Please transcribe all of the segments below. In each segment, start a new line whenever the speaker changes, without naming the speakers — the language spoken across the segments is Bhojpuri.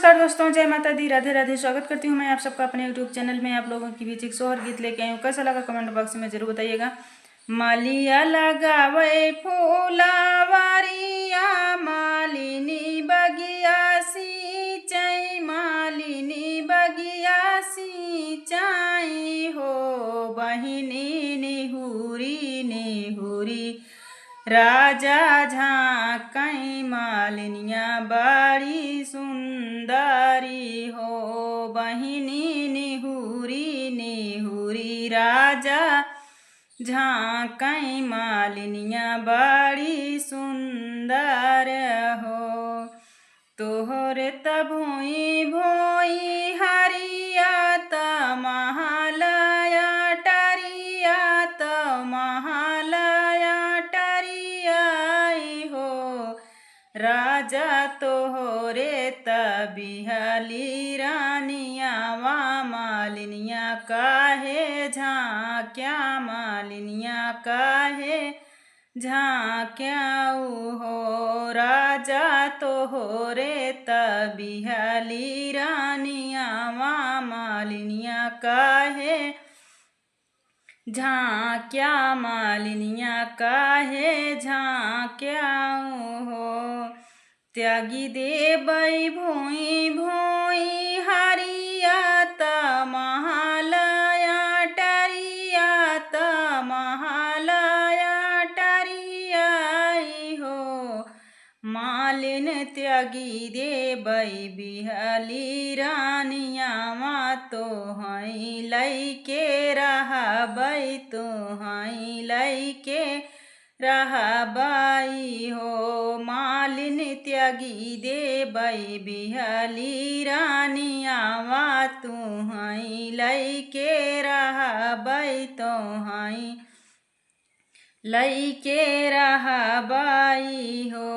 नमस्कार दोस्तों, जय माता दी, राधे राधे। स्वागत करती हूँ मैं आप सबका अपने यूट्यूब चैनल में। आप लोगों के बीच एक सोहर गीत लेके आई हूँ। कैसा लगा कमेंट बॉक्स में जरूर बताइएगा। मालिया लगावे फूलावारिया, मालिनी बगिया सिंचाई, मालिनी बगिया सिंचाई हो। बहिनी निहुरी निहुरी राजा झांकई, मालिनिया बड़ी सुंदरी हो। बहिनी निहुरी निहुरी राजा झांकई, मालिनिया बड़ी सुंदर हो। तोहरे तभोई भोई हरिया त महालया टरिया त महालया टरियाई हो। राजा तोहरे तबिहली रानिया वा, मालिनिया काहे झांक्या, मालिनिया काहे झांक्याऊ हो। राजा तोहरे तबिहली रानिया वा, मालिनिया काहे झांक्या, मालिनिया काहे झांक्याऊ हो। त्यागी देबै भोई भोई हरिया त महालया टरिया त महालया टरियाई हो। मालिन त्यागी देबै बिहली रानिया वा, तोहई लैके रहबै, तोहई लैके रहबाई हो। मालिन त्यागी देबै बिहली रानिया वा, तोहई लैके रहबै, तोहई लैके रहबाई हो।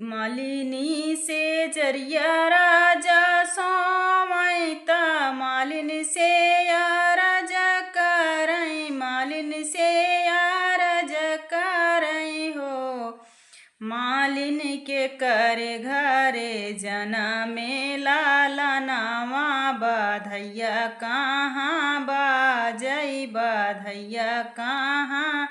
मालिनी से जरिया राजा सोमई त, मालिन से अरज करई, मालिन से अरज करई हो। मालिन के करे घरे जनमे लालनावा, बाधैया कहाँ बाजई, बाधैया कहाँ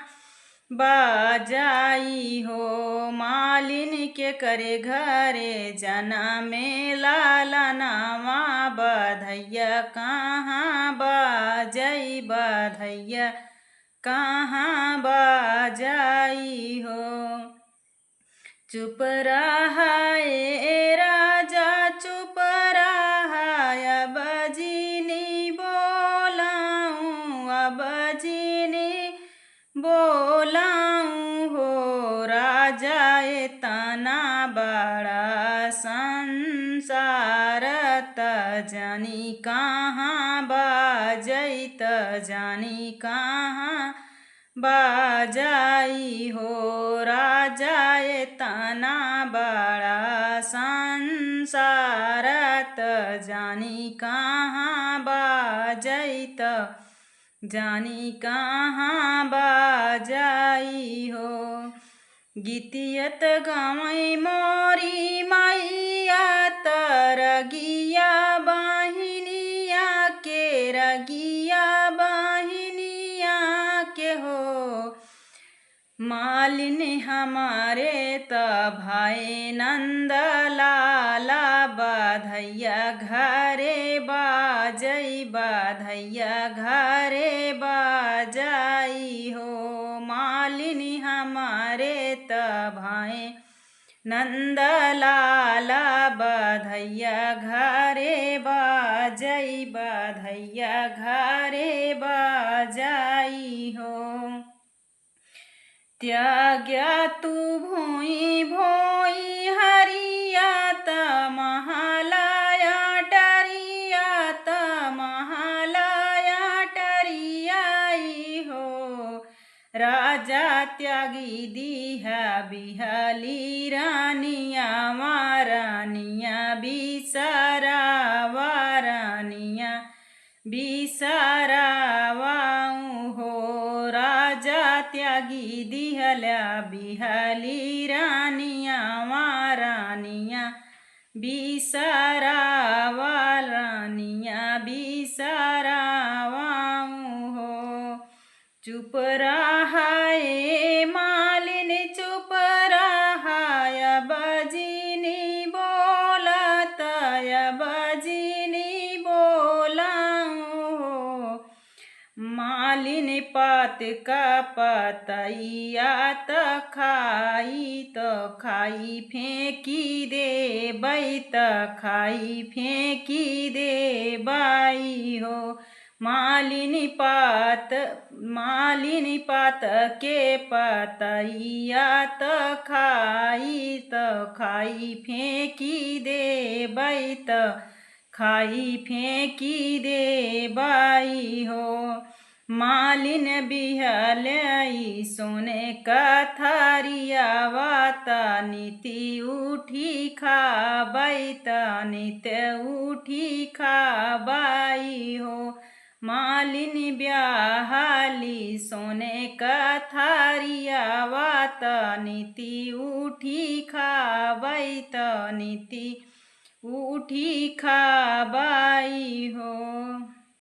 बाजाई हो। मालिन के करे घरे जनमे लालनावा, बाधैया कहाँ बाजई, बाधैया कहाँ बाजाई हो। चुप रहा ए राजा चुप रहा, अब जिनी बोलाऊं, अब जिनी बोलाऊं हो। राजा एतना बड़ा संसार त जानी कहाँ बाजई, त जानी कहाँ बाजाई हो। राजा एतना बड़ा संसार त जानी कहाँ बाजई, त जानी कहाँ बाजाई हो। गीतियत गावई मोरी मैया त, रगिया बहिनिया के, रगिया बहिनिया के हो। मालिन हमारे त भाई नंद लाला, बाधैया घरे बाजई, बाधैया घरे बाजाई हो। मालिन हमारे त भाई नंद लाला, बाधैया घरे बाजई, बाधैया घरे बाजाई हो। त्याग्या तू भोई भोई हरिया त महालया टरिया त महालया टरियाई हो। राजा त्यागी दिहा बिहली रानिया वा, रानिया बिसरावा, रानिया बिसरावाऊं हो। राजा त्यागी दिहल्या बिहली रानिया वा, रानिया बिसरावा रानिया बिसरावाऊँ हो। चुप रहाए मालिन चुप रहाया बजनी बोलत या बजनी बोलाऊँ हो। मालिन पात का पतैया त खाई फेंकी दे बैत खाई फेंकी दे बाई हो। मालिन पात के पतैया त खाई फेंकी दे बैत खाई फेंकी दे बाई हो। मालिन बिहलई सोने का थारिया वाता नीति उठी खाबैत नित उठी खाबाई हो। मालिन ब्याहली सोने का थारिया वाता नीति उठी खाबैत नीति उठी खाबाई हो।